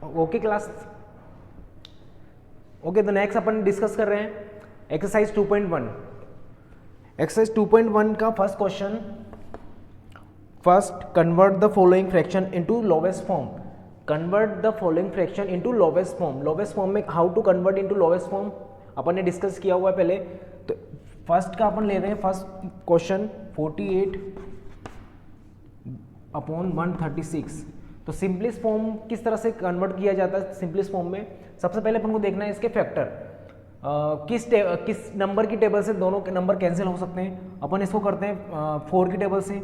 Okay class, okay. तो next अपन discuss कर रहे हैं एक्सरसाइज 2.1। एक्सरसाइज 2.1 का first question, first convert the following fraction into lowest form. Convert the following fraction into lowest form. Lowest form में how to convert into lowest form अपन ने discuss किया हुआ है पहले। तो फर्स्ट का अपन ले रहे हैं, फर्स्ट क्वेश्चन 48/136। तो सिंपलेस्ट फॉर्म किस तरह से कन्वर्ट किया जाता है सिंपलेस्ट फॉर्म में? सबसे पहले अपन को देखना है इसके फैक्टर, किस नंबर की टेबल से दोनों नंबर कैंसिल हो सकते हैं। अपन इसको करते हैं 4 की टेबल से।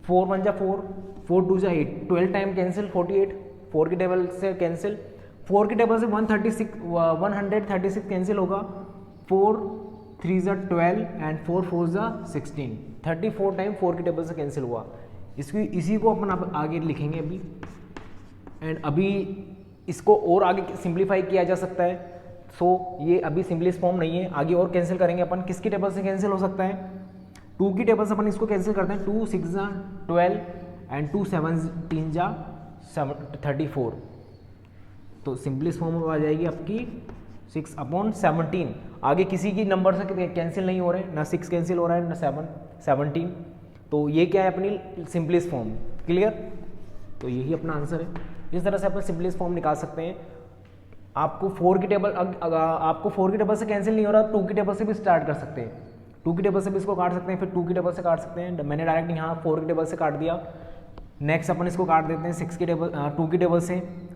4 1 जा 4, 4 2 जा 8, 12 टाइम कैंसिल 48, 4 की टेबल से कैंसिल। 4 की टेबल से 136 कैंसिल होगा। 4 3 जा 12 एंड 4 4 जा 16, 34 टाइम 4 की टेबल से कैंसिल हुआ। इसी को अपन अब आगे लिखेंगे अभी, एंड अभी इसको और आगे सिंप्लीफाई किया जा सकता है। ये अभी सिंपलेस्ट फॉर्म नहीं है, आगे और कैंसिल करेंगे अपन। किसकी टेबल से कैंसिल हो सकता है? 2 की टेबल से अपन इसको कैंसिल करते हैं। 2 6 जा 12 एंड 2 7 3 जा 34। तो सिंपलेस्ट फॉर्म में आ जाएगी आपकी 6/17। आगे किसी की नंबर से कैंसिल नहीं हो रहे, ना 6 कैंसिल हो रहा है ना 17। तो ये क्या है अपनी सिंपलेस्ट फॉर्म। क्लियर? तो यही अपना आंसर है। इस तरह से अपन सिंपलेस्ट फॉर्म निकाल सकते हैं। आपको 4 की टेबल से कैंसिल नहीं हो रहा, 2 की टेबल से भी स्टार्ट कर सकते हैं। 2 की टेबल से भी इसको काट सकते हैं, फिर 2 की टेबल से काट सकते हैं। मैंने डायरेक्ट यहाँ 4 की टेबल से काट दिया। नेक्स्ट अपन इसको काट देते हैं 2 की टेबल से।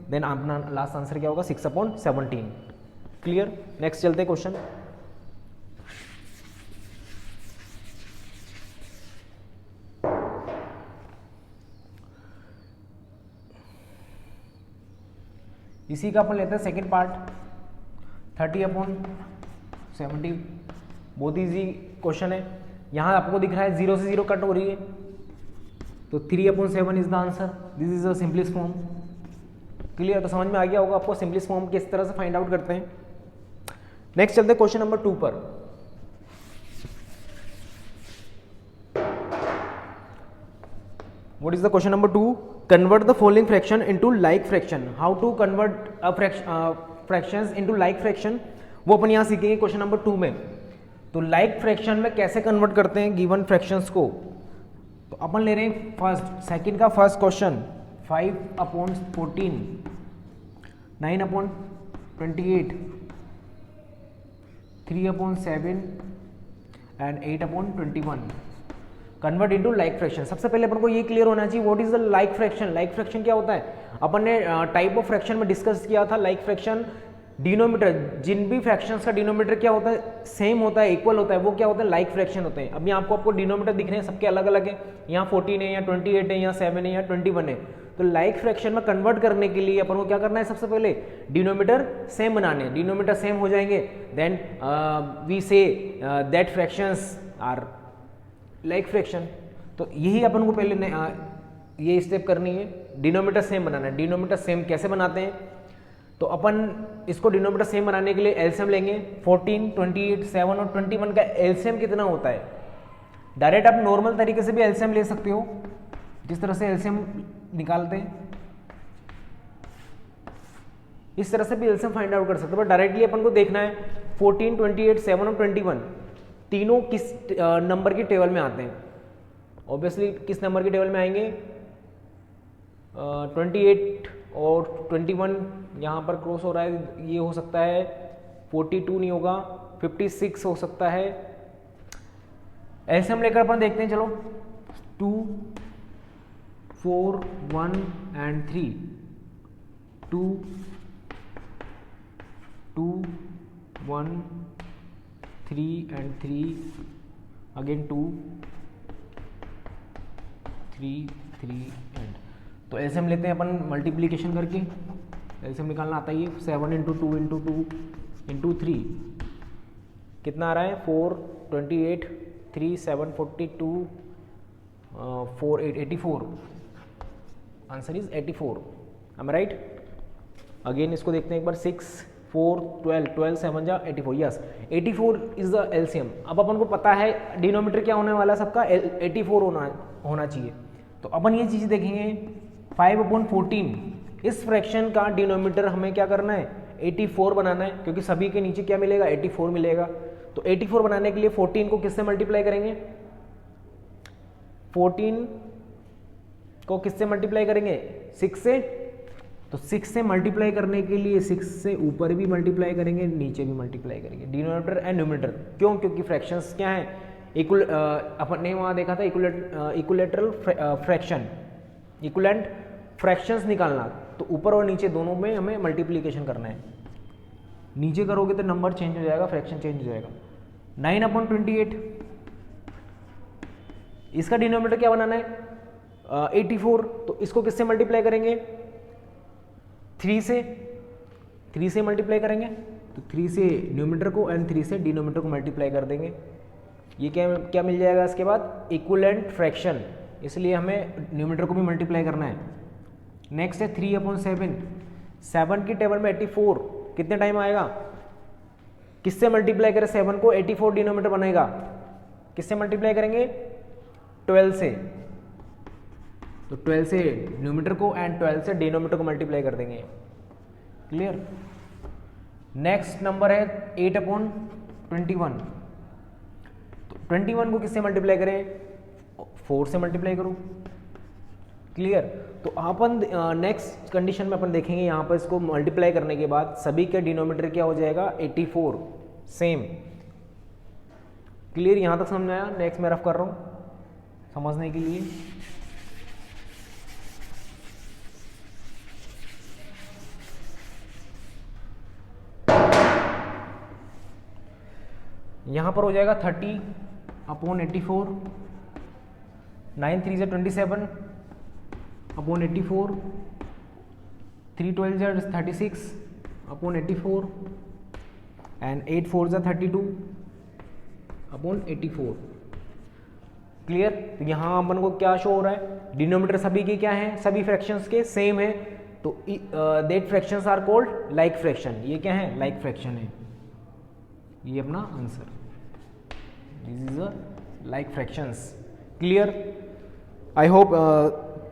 देन अपना लास्ट आंसर क्या होगा? 6/17। क्लियर? नेक्स्ट चलते हैं क्वेश्चन। इसी का अपन लेते हैं सेकेंड पार्ट, 30/70। बहुत ईजी क्वेश्चन है। यहाँ आपको दिख रहा है 0 से 0 कट हो रही है, तो 3/7 is the answer. This is the simplest form. Clear? तो समझ में आ गया होगा आपको सिंपलेस्ट फॉर्म किस तरह से फाइंड आउट करते हैं। नेक्स्ट चलते हैं क्वेश्चन नंबर 2 पर। What is the question number 2? Convert the following fraction into like fraction. How to convert fractions into like fraction, वो अपन यहाँ सीखेंगे क्वेश्चन नंबर 2 में। तो लाइक फ्रैक्शन में कैसे कन्वर्ट करते हैं गिवन फ्रैक्शंस को। तो अपन ले रहे हैं सेकंड का first question, 5/14, 9/28, 3/7 and 8/21। Convert into like fraction. सबसे पहले अपन को ये क्लियर होना चाहिए what is the like fraction. Like fraction क्या होता है? अपन ने टाइप ऑफ फ्रैक्शन में डिस्कस किया था। लाइक फ्रैक्शन डिनोमीटर, जिन भी फ्रैक्शंस का डिनोमीटर क्या होता है? सेम होता है, इक्वल होता है, वो क्या होता है? लाइक फ्रैक्शन होते हैं। अभी आपको डिनोमीटर दिख रहे हैं, सबके अलग अलग है। यहाँ 14 है, यहाँ 28 है, यहाँ 7 है, यहाँ 21 है। तो लाइक फ्रैक्शन में कन्वर्ट करने के लिए अपन को क्या करना है? सबसे पहले डिनोमीटर सेम बनाने। डिनोमीटर सेम हो जाएंगे, then we say that fractions are like fraction. तो यही अपन को पहले ये स्टेप करनी है, डिनोमीटर सेम बनाना है। डिनोमीटर सेम कैसे बनाते हैं? तो अपन इसको डिनोमीटर सेम बनाने के लिए एलसीएम लेंगे। 14, 28, 7 और 21 का एलसीएम कितना होता है? डायरेक्ट आप नॉर्मल तरीके से भी एलसीएम ले सकते हो, जिस तरह से एलसीएम निकालते हैं इस तरह से भी एलसीएम फाइंड आउट कर सकते हो। बट डायरेक्टली अपन को देखना है 14, 28, 7 और 21 तीनों किस नंबर की टेबल में आते हैं। ऑब्वियसली किस नंबर की टेबल में आएंगे? 28 और 21 यहाँ पर क्रॉस हो रहा है, ये हो सकता है 42 नहीं होगा, 56 हो सकता है। ऐसे हम लेकर अपन देखते हैं। चलो 2, 4, 1 एंड 3, 2, 2, 1, 3 एंड 3 अगेन 2, 3, 3 एंड। तो ऐसे हम लेते हैं अपन मल्टीप्लीकेशन करके, ऐसे हम निकालना आता है ये 7 × 2 × 2 × 3 कितना आ रहा है? 4, 28, 3, 7, 42, 4, 8, 84। Answer is 84। am I right? Again इसको देखते हैं एक बार। 6, 4, 12, 12 7 जा 84। Yes, 84 is the LCM. अब अपन को पता है डिनोमीटर क्या होने वाला है सबका? 84 होना चाहिए। तो अपन ये चीज़ देखेंगे 5/14 इस फ्रैक्शन का डिनोमिनेटर हमें क्या करना है, 84 बनाना है, क्योंकि सभी के नीचे क्या मिलेगा, 84 मिलेगा। तो 84 बनाने के लिए 14 को किससे मल्टीप्लाई करेंगे, 14 को किससे मल्टीप्लाई करेंगे, 6 से। तो 6 से मल्टीप्लाई करने के लिए 6 से ऊपर भी मल्टीप्लाई करेंगे, नीचे भी मल्टीप्लाई करेंगे, डिनोमिनेटर एंड न्यूमरेटर। क्यों, क्योंकि फ्रैक्शंस क्या है, इक्वल, अपन ने वहाँ देखा था इक्विलेटरल फ्रैक्शन, इक्विलेंट फ्रैक्शंस निकालना। तो ऊपर और नीचे दोनों में हमें मल्टीप्लीकेशन करना है। नीचे करोगे तो नंबर चेंज हो जाएगा, फ्रैक्शन चेंज हो जाएगा। 9/28, इसका डिनोमिनेटर क्या बनाना है, 84। तो इसको किससे मल्टीप्लाई करेंगे, 3 से मल्टीप्लाई करेंगे। तो 3 से न्यूमरेटर को एंड 3 से डिनोमिनेटर को मल्टीप्लाई कर देंगे। ये क्या मिल जाएगा इसके बाद, इक्विवेलेंट फ्रैक्शन, इसलिए हमें न्यूमरेटर को भी मल्टीप्लाई करना है। नेक्स्ट है 3/7, 7 की टेबल में 84 कितने टाइम आएगा, किससे मल्टीप्लाई करें 7 को, 84 डिनोमिनेटर बनेगा, किससे मल्टीप्लाई करेंगे, 12 से। तो 12 से न्यूमरेटर को एंड 12 से डिनोमिनेटर को मल्टीप्लाई कर देंगे। क्लियर। नेक्स्ट नंबर है 8/21। तो 21 को किससे मल्टीप्लाई करें, 4 से मल्टीप्लाई करो। क्लियर। तो अपन नेक्स्ट कंडीशन में अपन देखेंगे, यहाँ पर इसको मल्टीप्लाई करने के बाद सभी के डिनोमिनेटर क्या हो जाएगा, 84 सेम। क्लियर, यहाँ तक समझ में आया। नेक्स्ट मैं रफ कर रहा हूँ समझने के लिए। यहाँ पर हो जाएगा 30/84, 9 3 से 27/84, 3 12 से 36/84 एंड 8 4 से 32/84। क्लियर। तो यहाँ अपन को क्या शो हो रहा है, डिनोमिनेटर सभी के क्या है, सभी फ्रैक्शंस के सेम है। तो that fractions are called like fraction. ये क्या है, लाइक फ्रैक्शन है। ये अपना answer, this is a like fractions. Clear. I hope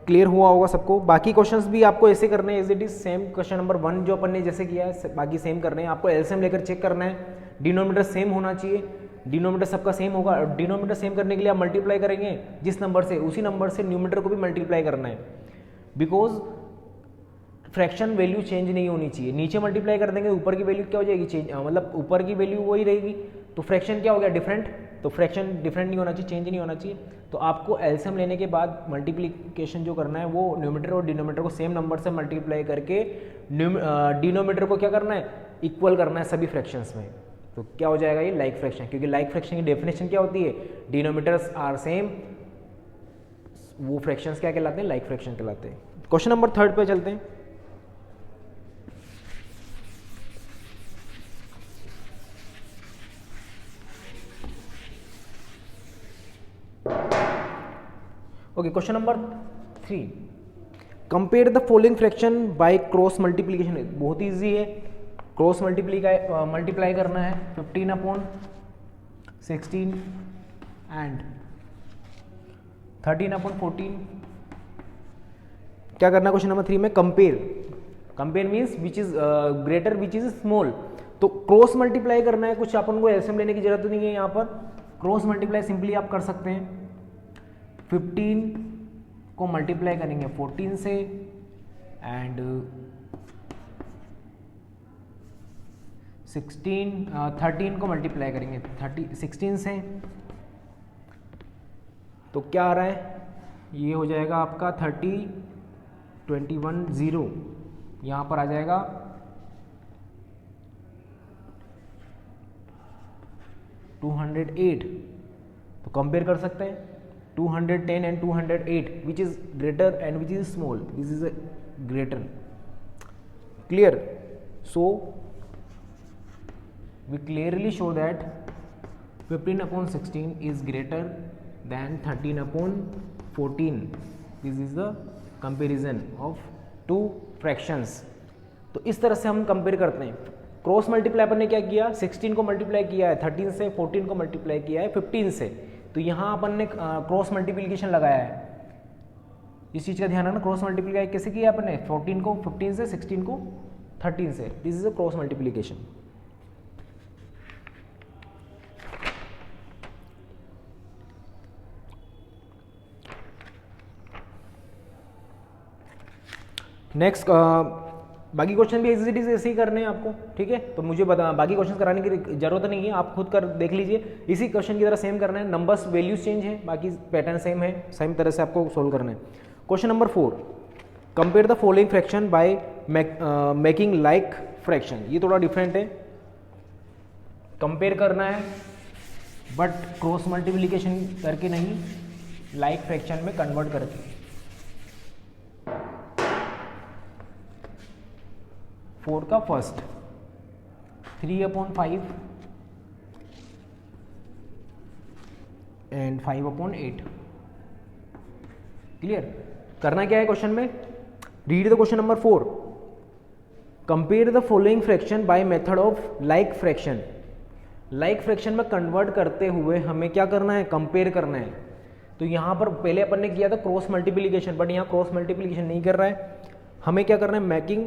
clear हुआ होगा सबको। बाकी क्वेश्चंस भी आपको ऐसे करने हैं as it is same. Question number 1 जो अपन ने जैसे किया है बाकी सेम करने हैं। आपको एलसीएम लेकर चेक करना है, डिनोमिनेटर सेम होना चाहिए, डिनोमिनेटर सबका सेम होगा। डिनोमिनेटर सेम करने के लिए आप मल्टीप्लाई करेंगे जिस नंबर से, उसी नंबर से न्यूमरेटर को भी मल्टीप्लाई करना है, बिकॉज फ्रैक्शन वैल्यू चेंज नहीं होनी चाहिए। नीचे मल्टीप्लाई कर देंगे ऊपर की वैल्यू क्या हो जाएगी, चेंज, मतलब ऊपर की वैल्यू वही रहेगी, तो फ्रैक्शन क्या हो गया, डिफरेंट। तो फ्रैक्शन डिफरेंट नहीं होना चाहिए, चेंज नहीं होना चाहिए। तो आपको एलसीएम लेने के बाद मल्टीप्लिकेशन जो करना है वो न्यूमरेटर और डिनोमिनेटर को सेम नंबर से मल्टीप्लाई करके डिनोमिनेटर को क्या करना है, इक्वल करना है सभी फ्रैक्शंस में। तो क्या हो जाएगा, ये लाइक फ्रैक्शन। क्योंकि लाइक फ्रैक्शन की डेफिनेशन क्या होती है, डिनोमिनेटर्स आर सेम, वो फ्रैक्शंस क्या कहलाते हैं, लाइक फ्रैक्शन कहलाते हैं। क्वेश्चन नंबर 3 पे चलते हैं। Okay, question number 3, compare the following fraction by cross multiplication. बहुत ईजी है, क्रॉस मल्टीप्लाई करना है 15/16 एंड 13/14। क्या करना है क्वेश्चन नंबर 3 में, compare means which is greater which is small. तो क्रॉस मल्टीप्लाई करना है, कुछ अपन को एलसीएम लेने की जरूरत नहीं है। यहाँ पर क्रॉस मल्टीप्लाई सिंपली आप कर सकते हैं। 15 को मल्टीप्लाई करेंगे 14 से एंड 13 को मल्टीप्लाई करेंगे 16 से। तो क्या आ रहा है, ये हो जाएगा आपका 30 21 0, यहाँ पर आ जाएगा 208। तो कंपेयर कर सकते हैं 210 and 208, which is greater and which is small. This is a greater. Clear. So we clearly show that 15/16 is greater than 13/14. This is the comparison of two fractions. तो इस तरह से हम कंपेयर करते हैं। क्रॉस मल्टीप्लाई अपन ने क्या किया, 16 को मल्टीप्लाई किया है 13 से, 14 को मल्टीप्लाई किया है 15 से। तो यहाँ अपन ने क्रॉस मल्टीप्लिकेशन लगाया है। इस चीज़ का ध्यान रखना। क्रॉस मल्टीप्लाई कैसे किया अपने, 14 को 15 से, 16 को 13 से, this is a cross multiplication. Next बाकी क्वेश्चन भी एग्जिट ऐसे ही करने हैं आपको, ठीक है। तो मुझे बता, बाकी क्वेश्चन कराने की जरूरत नहीं है, आप खुद कर देख लीजिए। इसी क्वेश्चन की तरह सेम करना है, नंबर्स वैल्यूज चेंज है, बाकी पैटर्न सेम है, सेम तरह से आपको सोल्व करना है। Question number 4, compare the following fraction by making like fraction. ये थोड़ा डिफरेंट है, कंपेयर करना है बट क्रॉस मल्टीप्लिकेशन करके नहीं, लाइक फ्रैक्शन में कन्वर्ट करके। 4 का फर्स्ट 3/5 एंड 5/8। क्लियर, करना क्या है क्वेश्चन में, read the question number 4, compare the following fraction by method of like fraction. Like fraction में कन्वर्ट करते हुए हमें क्या करना है, कंपेयर करना है। तो यहाँ पर पहले अपन ने किया था क्रॉस मल्टीप्लिकेशन, बट यहाँ क्रॉस मल्टीप्लिकेशन नहीं कर रहा है, हमें क्या करना है, मेकिंग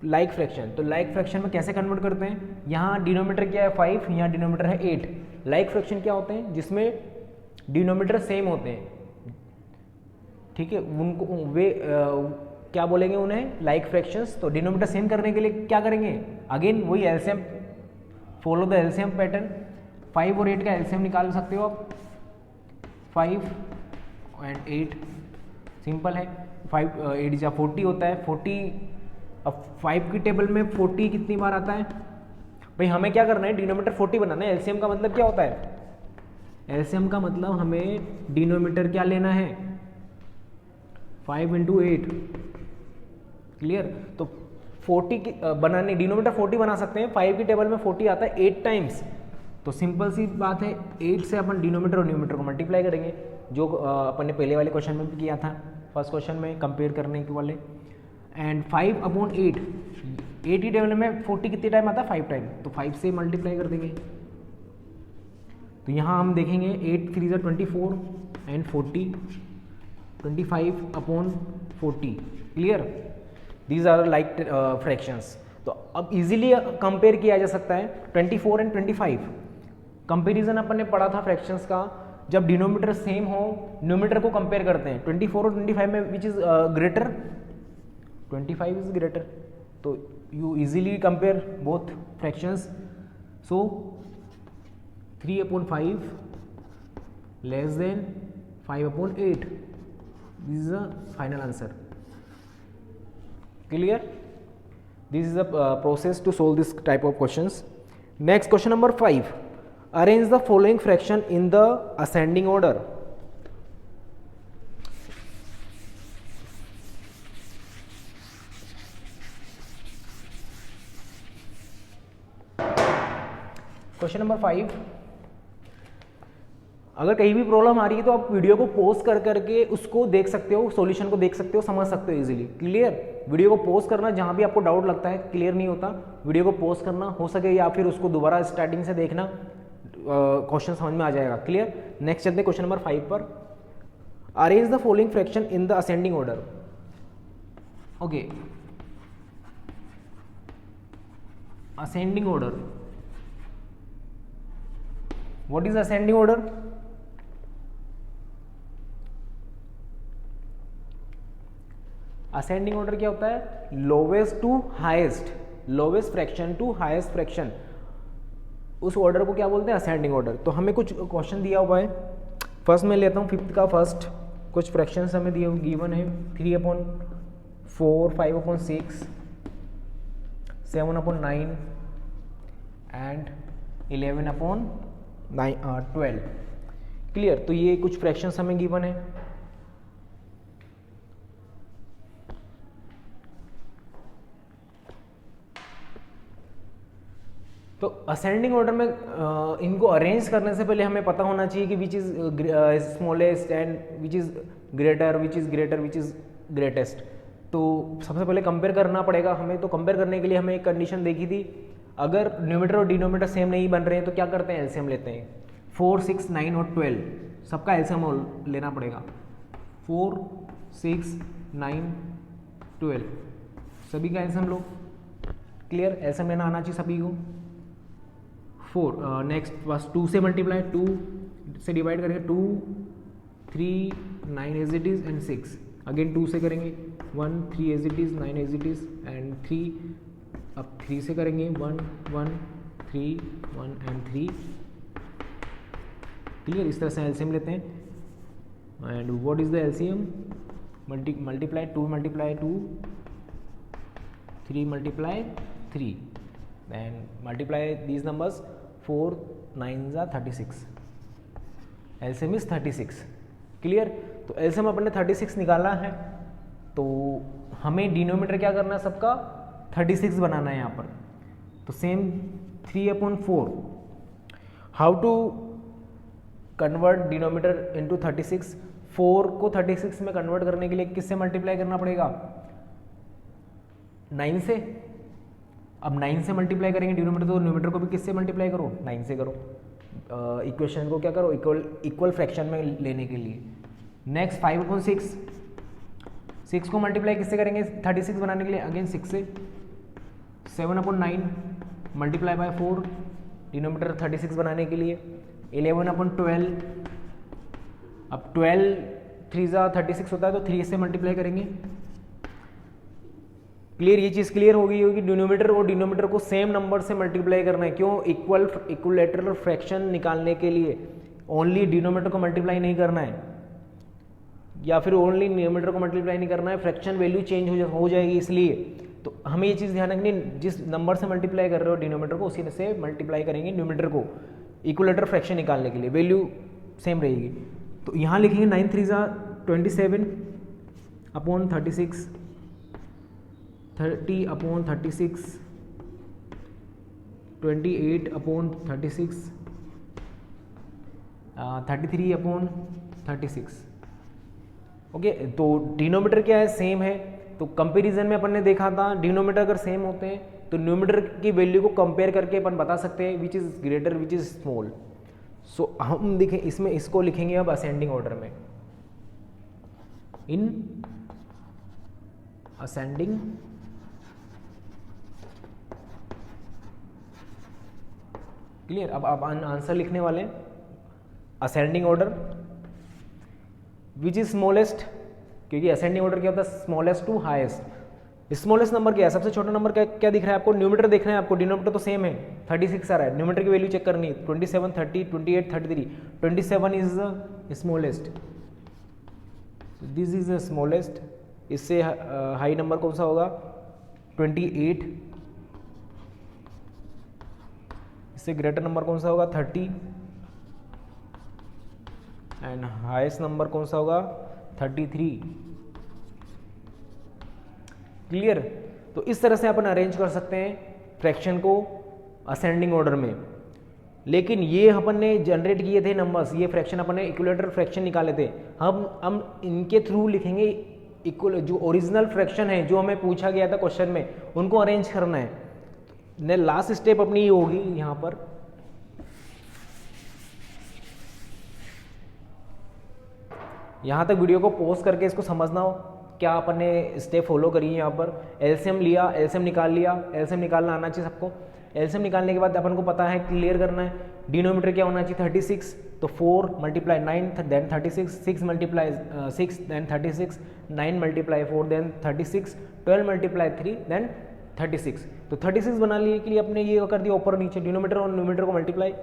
लाइक फ्रैक्शन। तो लाइक फ्रैक्शन में कैसे कन्वर्ट करते हैं, यहाँ डिनोमीटर क्या है 5, यहाँ डिनोमीटर है 8। लाइक फ्रैक्शन क्या होते हैं, जिसमें डिनोमीटर सेम होते हैं, ठीक है, उनको वे क्या बोलेंगे उन्हें, लाइक फ्रैक्शंस। तो डिनोमीटर सेम करने के लिए क्या करेंगे, अगेन वही LCM, follow the LCM pattern. 5 और 8 का एलसीएम निकाल सकते हो आप, 5 एंड 8 सिंपल है, 5 8 या 40 होता है, 40। अब 5 की टेबल में 40 कितनी बार आता है भाई, हमें क्या करना है, डिनोमीटर 40 बनाना है। एलसीएम का मतलब क्या होता है, एलसीएम का मतलब हमें डिनोमीटर क्या लेना है, 5 × 8। क्लियर, तो 40 की बनाने, डिनोमीटर 40 बना सकते हैं। 5 की टेबल में 40 आता है 8 टाइम्स, तो सिंपल सी बात है, 8 से अपन डिनोमीटर और न्यूमीटर को मल्टीप्लाई करेंगे, जो अपन ने पहले वाले क्वेश्चन में भी किया था, फर्स्ट क्वेश्चन में कंपेयर करने के वाले। एंड 5/8, 8 की टेबल में 40 कितने टाइम आता है, 5 टाइम, तो 5 से मल्टीप्लाई कर देंगे। तो यहाँ हम देखेंगे 8 3 × 24 and 40, 25/40। Clear, these are like fractions. तो अब इजीली कंपेयर किया जा सकता है 24 एंड 25। कंपेरिजन अपन ने पढ़ा था फ्रैक्शंस का, जब डिनोमीटर सेम हो, न्यूमीटर को कंपेयर करते हैं 24 और 25 में, which is greater, 25 is greater, तो you easily compare both fractions. So 3/5 less than 5/8, this is the final answer. Clear, this is the process to solve this type of questions. Next, question number 5, arrange the following fraction in the ascending order. Question number 5, अगर कहीं भी problem आ रही है तो आप video को pause कर करके उसको देख सकते हो, सॉल्यूशन को देख सकते हो, समझ सकते हो इजीली। क्लियर, वीडियो को पॉज करना, जहां भी आपको डाउट लगता है, क्लियर नहीं होता, वीडियो को पॉज करना हो सके, या फिर उसको दोबारा स्टार्टिंग से देखना, क्वेश्चन समझ में आ जाएगा। क्लियर, नेक्स्ट चलते हैं क्वेश्चन नंबर 5 पर। Arrange the following fraction in the ascending order. Okay, ascending order, what is ascending order? Ascending order क्या होता है, lowest to highest, lowest fraction to highest fraction, उस ऑर्डर को क्या बोलते हैं, असेंडिंग ऑर्डर। तो हमें कुछ क्वेश्चन दिया हुआ है, फर्स्ट मैं लेता हूँ 5th का फर्स्ट, कुछ फ्रैक्शंस हमें दिए गिवन है, 3/4, 5/6, 7/9 एंड 11/12। क्लियर, तो ये कुछ फ्रैक्शंस हमें गिवन है। तो असेंडिंग ऑर्डर में इनको अरेंज करने से पहले हमें पता होना चाहिए कि विच is smallest and which is greater, which is greater, which is greatest. तो सबसे पहले कंपेयर करना पड़ेगा हमें। तो कंपेयर करने के लिए हमें एक कंडीशन देखी थी, अगर न्यूमीटर और डिनोमीटर सेम नहीं बन रहे हैं तो क्या करते हैं, एलसीएम लेते हैं। 4, 6, 9 और 12 सबका एलसीएम लेना पड़ेगा। 4, 6, 9, 12 सभी का एल्सियम लो। क्लियर, एल्सियम लेना आना चाहिए सभी को। 4 नेक्स्ट बस 2 से मल्टीप्लाई, 2 से डिवाइड करेंगे, 2, 3, 9 as it is and 6 again 2 से करेंगे, 1, 3 as it is, 9 as it is and 3। अब 3 से करेंगे, 1, 1, 3, 1 एंड 3। क्लियर, इस तरह से एल्सियम लेते हैं। And what is the LCM? Multiply 2 multiply 2, 3 multiply 3 and multiply these numbers, 4 9s are 36, LCM is 36। Clear, तो एल्सियम अपने 36 निकाला है, तो हमें डिनोमीटर क्या करना है सबका 36 बनाना है यहाँ पर। तो same 3/4, how to convert denominator into 36? 4 को 36 में कन्वर्ट करने के लिए किससे मल्टीप्लाई करना पड़ेगा? 9 से। अब 9 से मल्टीप्लाई करेंगे डिनोमीटर, तो न्यूमीटर को भी किससे मल्टीप्लाई करो? 9 से करो। इक्वेशन को क्या करो? इक्वल फ्रैक्शन में लेने के लिए। नेक्स्ट 5/6, 6 को मल्टीप्लाई किससे करेंगे 36 बनाने के लिए? अगेन 6 से। 7/9 मल्टीप्लाई बाय 4 डिनोमीटर 36 बनाने के लिए। 11/12, अब 12 3s are 36 होता है, तो 3 से मल्टीप्लाई करेंगे। क्लियर, ये चीज़ क्लियर हो गई होगी। डिनोमीटर और डिनोमीटर को सेम नंबर से मल्टीप्लाई करना है। क्यों? इक्विलैटरल फ्रैक्शन निकालने के लिए ओनली डिनोमीटर को मल्टीप्लाई नहीं करना है, या फिर ओनली न्यूमीटर को मल्टीप्लाई नहीं करना है, फ्रैक्शन वैल्यू चेंज हो जाएगी। इसलिए तो हमें ये चीज़ ध्यान रखनी, जिस नंबर से मल्टीप्लाई कर रहे हो डिनोमीटर को, उसी से मल्टीप्लाई करेंगे न्यूमीटर को इक्विलैटरल फ्रैक्शन निकालने के लिए, वैल्यू सेम रहेगी। तो यहाँ लिखेंगे 9 3s are 27/36, 30/36, 28/36, 33/36। ओके, तो डिनोमीटर क्या है? सेम है। तो कंपैरिजन में अपन ने देखा था डिनोमीटर अगर सेम होते हैं तो न्यूमीटर की वैल्यू को कंपेयर करके अपन बता सकते हैं which is greater which is small. So हम देखें इसमें, इसको लिखेंगे अब असेंडिंग ऑर्डर में, इन असेंडिंग क्लियर। अब आंसर लिखने वाले हैं ascending order which is smallest, क्योंकि असेंडिंग ऑर्डर क्या होता है? Smallest to highest. Smallest number क्या है? सबसे छोटा नंबर क्या दिख रहा है आपको? न्यूमीटर दिख रहा है आपको, डिनोमीटर तो सेम है, 36 आ रहा है, न्यूमीटर की वैल्यू चेक करनी है। 27, 30, 28, 33, 27 is the smallest, this is the smallest. इससे हाई नंबर कौन सा होगा? 28। इससे ग्रेटर नंबर कौन सा होगा? 30। एंड हाईएस्ट नंबर कौन सा होगा? 33। क्लियर। तो इस तरह से अपन अरेंज कर सकते हैं फ्रैक्शन को असेंडिंग ऑर्डर में। लेकिन ये अपन ने जनरेट किए थे नंबर्स, ये फ्रैक्शन अपन ने इक्विलैटरल फ्रैक्शन निकाले थे, हम इनके थ्रू लिखेंगे इक्वल, जो ओरिजिनल फ्रैक्शन है जो हमें पूछा गया था क्वेश्चन में, उनको अरेंज करना है। ने लास्ट स्टेप अपनी ये होगी यहाँ पर, यहाँ तक वीडियो को पॉज करके इसको समझना हो क्या अपन ने स्टेप फॉलो करी है। यहाँ पर एलसीएम लिया, एलसीएम निकाल लिया, एलसीएम निकालना आना चाहिए सबको। एलसीएम निकालने के बाद अपन को पता है, क्लियर करना है, डिनोमीटर क्या होना चाहिए 36, तो 4 multiply 9 then 36, 6 multiply 6 then 36, 9 multiply 4 then 36, 12 multiply 3 then 36। तो 36 बनाने के लिए अपने ये कर दिया ऊपर नीचे, डिनोमीटर और न्यूमीटर को मल्टीप्लाई।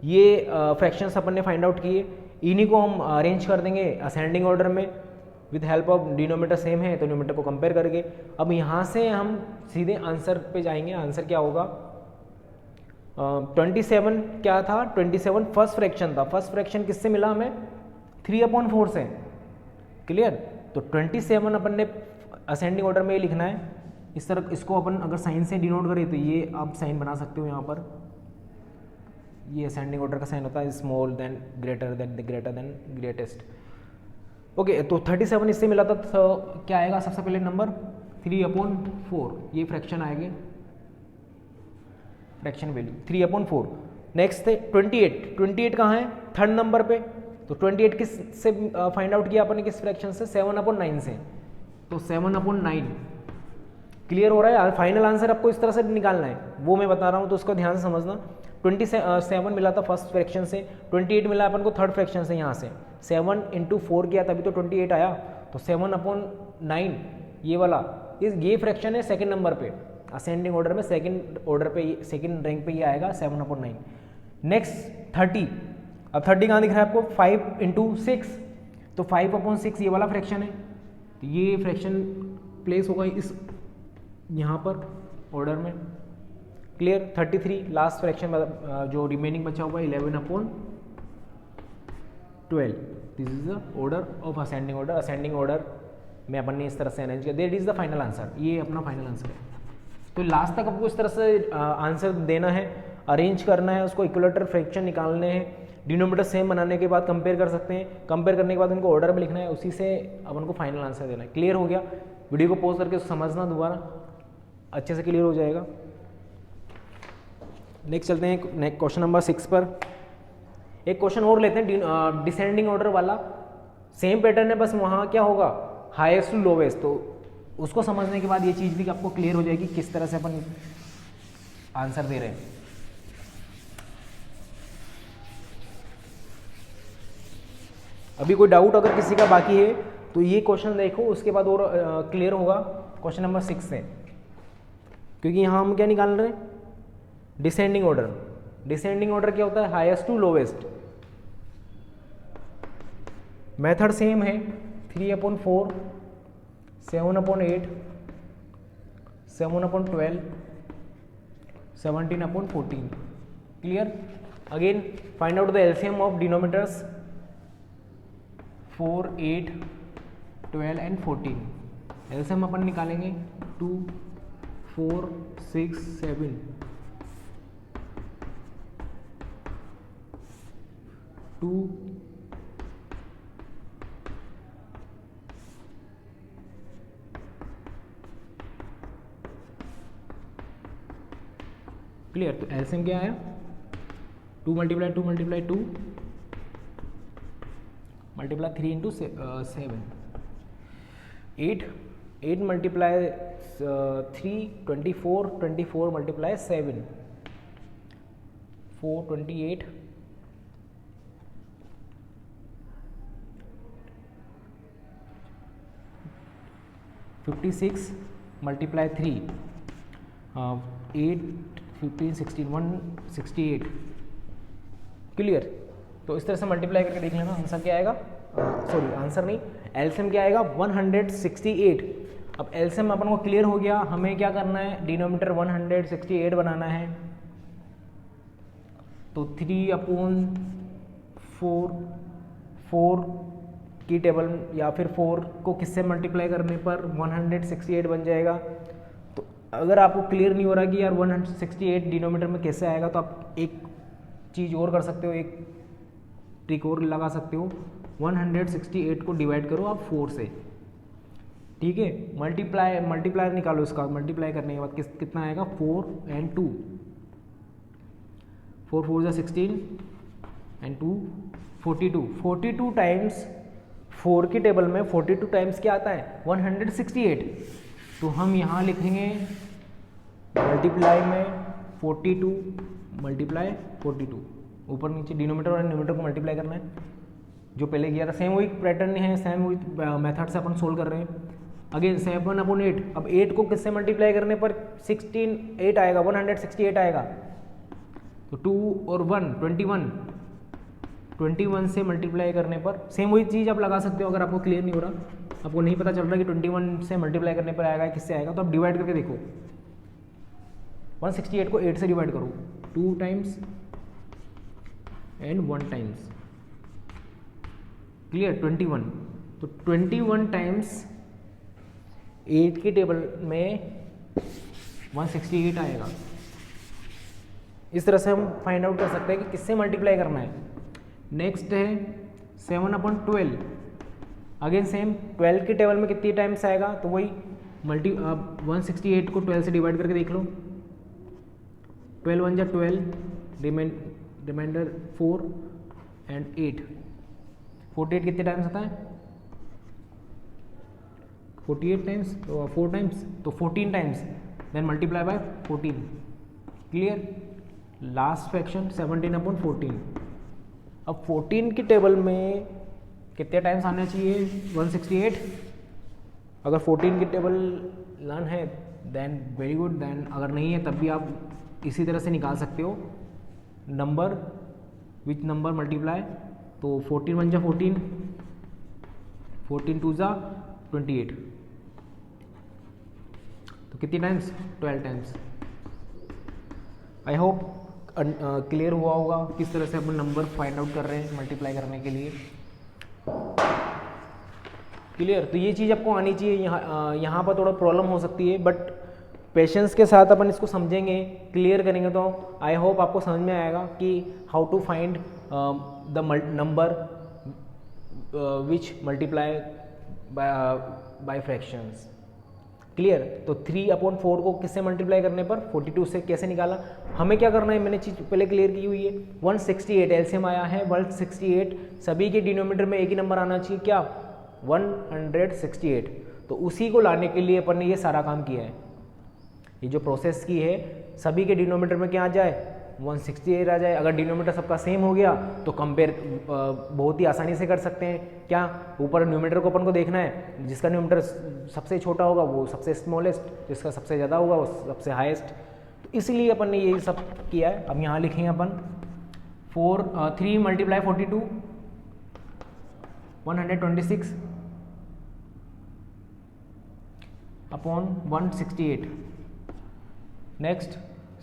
ये फ्रैक्शंस अपन ने फाइंड आउट किए, इन्हीं को हम अरेंज कर देंगे असेंडिंग ऑर्डर में with help of denominator same है तो न्यूमीटर को कंपेयर करके। अब यहाँ से हम सीधे आंसर पे जाएंगे। आंसर क्या होगा? 27 क्या था? 27 फर्स्ट फ्रैक्शन था। फर्स्ट फ्रैक्शन किससे मिला हमें? 3/4 से। क्लियर। तो 27 अपन ने असेंडिंग ऑर्डर में ये लिखना है। इस तरह इसको अपन अगर साइन से डिनोट करें तो ये आप साइन बना सकते हो यहाँ पर। ये असेंडिंग ऑर्डर का साइन होता है small then greater than greatest. Okay, तो 37 इससे मिला था, तो क्या आएगा सबसे पहले नंबर? 3/4, ये फ्रैक्शन आएगा, फ्रैक्शन वैल्यू 3/4। नेक्स्ट है 28 कहाँ है? थर्ड नंबर पे, तो 28 किस से फाइंड आउट किया अपन ने, किस फ्रैक्शन से, 7/9 से। तो 7/9 क्लियर हो रहा है। फाइनल आंसर आपको इस तरह से निकालना है, वो मैं बता रहा हूँ, तो उसको ध्यान से समझना। 27 मिला था फर्स्ट फ्रैक्शन से, 28 मिला अपन को थर्ड फ्रैक्शन से। यहाँ से 7 × 4 किया तभी तो 28 आया। तो 7/9 ये वाला, ये फ्रैक्शन है सेकंड नंबर पे, असेंडिंग ऑर्डर में सेकंड ऑर्डर पे, सेकंड रैंक पे ये आएगा 7/9। नेक्स्ट 30, अब 30 कहाँ दिख रहा है आपको, 5 × 6, तो 5/6 ये वाला फ्रैक्शन है। तो ये फ्रैक्शन प्लेस होगा इस यहाँ पर ऑर्डर में। क्लियर। 33 लास्ट फ्रैक्शन जो रिमेनिंग बचा हुआ 11/12, this is the order of ascending order. Ascending order में अपन ने इस तरह से अरेंज किया, that is the final answer. ये अपना फाइनल आंसर है। तो लास्ट तक आपको इस तरह से आंसर देना है, अरेंज करना है, उसको इक्विलेटरल फ्रैक्शन निकालने हैं, डिनोमिनेटर सेम बनाने के बाद कंपेयर कर सकते हैं, कंपेयर करने के बाद उनको ऑर्डर में लिखना है, उसी से अपन को फाइनल आंसर देना है। क्लियर हो गया। वीडियो को पॉज करके समझना, दोबारा अच्छे से क्लियर हो जाएगा। नेक्स्ट चलते हैं क्वेश्चन नंबर 6 पर। एक क्वेश्चन और लेते हैं डिसेंडिंग ऑर्डर वाला, सेम पैटर्न है, बस वहाँ क्या होगा, हाईएस्ट टू लोवेस्ट। तो उसको समझने के बाद ये चीज़ भी आपको क्लियर हो जाएगी किस तरह से अपन आंसर दे रहे हैं। अभी कोई डाउट अगर किसी का बाकी है तो ये क्वेश्चन देखो, उसके बाद और क्लियर होगा क्वेश्चन नंबर 6 से, क्योंकि यहाँ हम क्या निकाल रहे हैं, डिसेंडिंग ऑर्डर। डिसेंडिंग ऑर्डर क्या होता है, highest to lowest. Method same है, 3/4, 7/8, 7/12, 17/14। Clear. Again find out the LCM of denominators 4, 8, 12 and 14। LCM अपन निकालेंगे 2, 4, 6, 7, 2, क्लियर। तो एलसीएम क्या आया, 2 × 2 × 2 मल्टीप्लाई 3 × 7, 8 × 3 24, 24 × 7 4 28, 56 × 3 8 15 16 168। क्लियर। तो इस तरह से मल्टीप्लाई करके देख लेना, आंसर क्या आएगा, सॉरी आंसर नहीं, एलसीएम क्या आएगा 168। अब एलसीएम अपन को क्लियर हो गया, हमें क्या करना है, डिनोमिनेटर 168 बनाना है। तो 3/4 की टेबल या फिर 4 को किससे मल्टीप्लाई करने पर 168 बन जाएगा। तो अगर आपको क्लियर नहीं हो रहा कि यार 168 डिनोमिनेटर में कैसे आएगा, तो आप एक चीज़ और कर सकते हो, एक ट्रिक और लगा सकते हो, 168 को डिवाइड करो आप 4 से, ठीक है। मल्टीप्लायर निकालो इसका, मल्टीप्लाई करने के बाद कितना आएगा, 4 and 2, 4 4 = 16 and 2 42। 42 टाइम्स 4 की टेबल में 42 टाइम्स क्या आता है, 168। तो हम यहाँ लिखेंगे मल्टीप्लाई में 42 × 42, ऊपर नीचे डिनोमिनेटर और न्यूमरेटर को मल्टीप्लाई करना है, जो पहले किया था। सेम वही पैटर्न है, सेम वही मेथड से अपन सोल्व कर रहे हैं। अगेन 7/8, अब 8 को किससे मल्टीप्लाई करने पर 8 आएगा, 168 आएगा। तो 2 और 1 21 से मल्टीप्लाई करने पर सेम वही चीज़ आप लगा सकते हो। अगर आपको क्लियर नहीं हो रहा, आपको नहीं पता चल रहा कि 21 से मल्टीप्लाई करने पर आएगा किससे आएगा, तो आप डिवाइड करके देखो, 168 को 8 से डिवाइड करो, 2 टाइम्स एंड 1 टाइम्स, क्लियर, 21। तो 21 टाइम्स 8 की टेबल में 168 आएगा। इस तरह से हम फाइंड आउट कर सकते हैं कि किससे मल्टीप्लाई करना है। नेक्स्ट है 7/12, अगेन सेम 12 की टेबल में कितनी टाइम्स आएगा, तो वही 168 को 12 से डिवाइड करके देख लो, 12 1 = 12, रिमाइंडर 4 and 8, 48 कितने टाइम्स आता है? 48 टाइम्स, तो 4 टाइम्स, तो 14 times, then multiply by 14। Clear? Last fraction 17/14। अब 14 की टेबल में कितने टाइम्स आना चाहिए? 168। अगर 14 की टेबल लर्न है देन वेरी गुड, देन अगर नहीं है तब भी आप इसी तरह से निकाल सकते हो नंबर विच नंबर मल्टीप्लाई। तो 14 1 जा 14, 14 2 जा 28, तो कितनी टाइम्स? 12 टाइम्स। आई होप क्लियर हुआ होगा किस तरह से अपन नंबर फाइंड आउट कर रहे हैं मल्टीप्लाई करने के लिए। क्लियर? तो ये चीज़ आपको आनी चाहिए। यहाँ पर थोड़ा प्रॉब्लम हो सकती है, बट पेशेंस के साथ अपन इसको समझेंगे, क्लियर करेंगे तो आई होप आपको समझ में आएगा कि how to find the number which multiply by fractions. Clear? तो 3/4 को किससे मल्टीप्लाई करने पर? 42 से कैसे निकाला? हमें क्या करना है, मैंने चीज़ पहले क्लियर की हुई है। 168 एलसीएम आया है 168, सभी के डिनोमिनेटर में एक ही नंबर आना चाहिए, क्या? 168। तो उसी को लाने के लिए अपन ने ये सारा काम किया है, ये जो प्रोसेस की है, सभी के डिनोमिनेटर में क्या आ जाए? 168 आ जाए। अगर डिनोमिनेटर सबका सेम हो गया तो कंपेयर बहुत ही आसानी से कर सकते हैं। क्या? ऊपर न्यूमिनेटर को अपन को देखना है, जिसका न्यूमिनेटर सबसे छोटा होगा वो सबसे स्मॉलेस्ट, जिसका सबसे ज़्यादा होगा वो सबसे हाईएस्ट। तो इसलिए अपन ने ये सब किया है। अब यहाँ लिखेंगे अपन 3 × 42 126 अपॉन 168। नेक्स्ट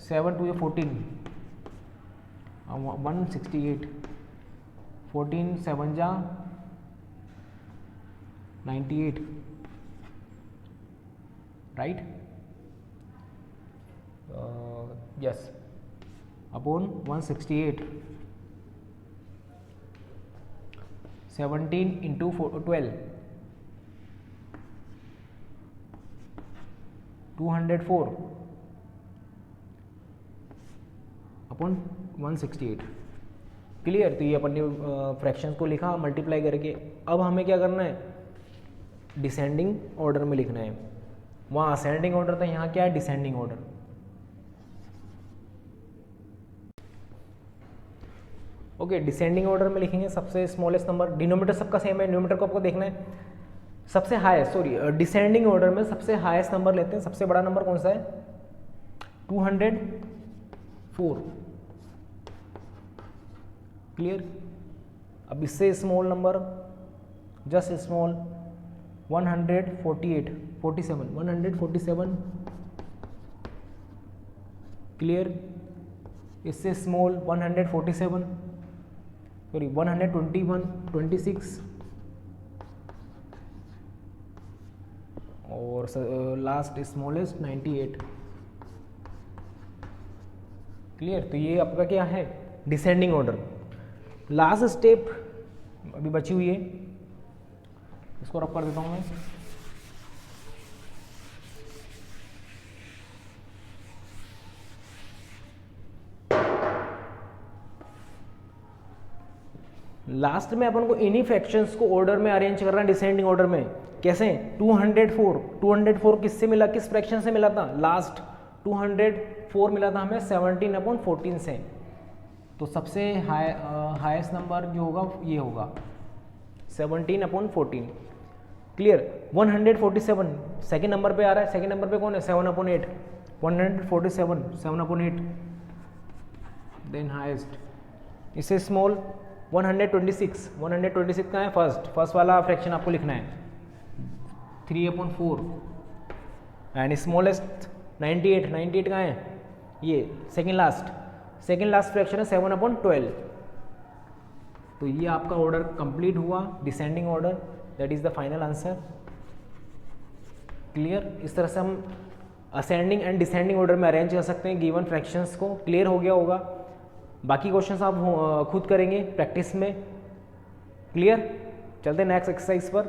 7 2 14, 168, 14 7 जा 98, right? Yes, upon 168, 17 × 12, 204 upon 168। Clear? तो ये अपन ने फ्रैक्शंस को लिखा मल्टीप्लाई करके। अब हमें क्या करना है? डिसेंडिंग ऑर्डर में लिखना है। वहाँ असेंडिंग ऑर्डर था, यहाँ क्या है? Descending order. Okay, descending order में लिखेंगे सबसे स्मॉलेस्ट नंबर। डिनोमिनेटर सबका सेम है, न्यूमिनेटर को आपको देखना है सबसे हाईएस्ट। सॉरी, डिसेंडिंग ऑर्डर में सबसे हाईएस्ट नंबर लेते हैं। सबसे बड़ा नंबर कौन सा है? 204। क्लियर? अब इससे small number, just small, 147। Clear? इससे स्मॉल 147, सॉरी 121, 26 और लास्ट स्मॉलेस्ट 98। क्लियर? तो ये आपका क्या है? Descending order. लास्ट स्टेप अभी बची हुई है, इसको रब कर देता हूँ मैं। लास्ट में अपन को इन्हीं फ्रैक्शंस को ऑर्डर में अरेंज करना है, डिसेंडिंग ऑर्डर में। कैसे? 204 किससे मिला? किस फ्रैक्शन से मिला था? लास्ट 204 मिला था हमें 17/14 से। तो सबसे हाईएस्ट नंबर जो होगा ये होगा 17/14। क्लियर? 147 सेकेंड नंबर पे आ रहा है। सेकेंड नंबर पे कौन है? 7/8। 147 7/8, देन हाईएस्ट। इससे स्मॉल 126 कहाँ है? फर्स्ट वाला फ्रैक्शन आपको लिखना है 3/4। एंड स्मॉलेस्ट 98 कहाँ है? ये सेकेंड लास्ट फ्रैक्शन है 7/12। तो ये आपका ऑर्डर कंप्लीट हुआ, descending order. That is the final answer. Clear? इस तरह से हम असेंडिंग एंड डिसेंडिंग ऑर्डर में अरेंज कर सकते हैं गिवन फ्रैक्शंस को। क्लियर हो गया होगा? बाकी क्वेश्चंस आप खुद करेंगे प्रैक्टिस में। क्लियर? चलते हैं नेक्स्ट एक्सरसाइज पर।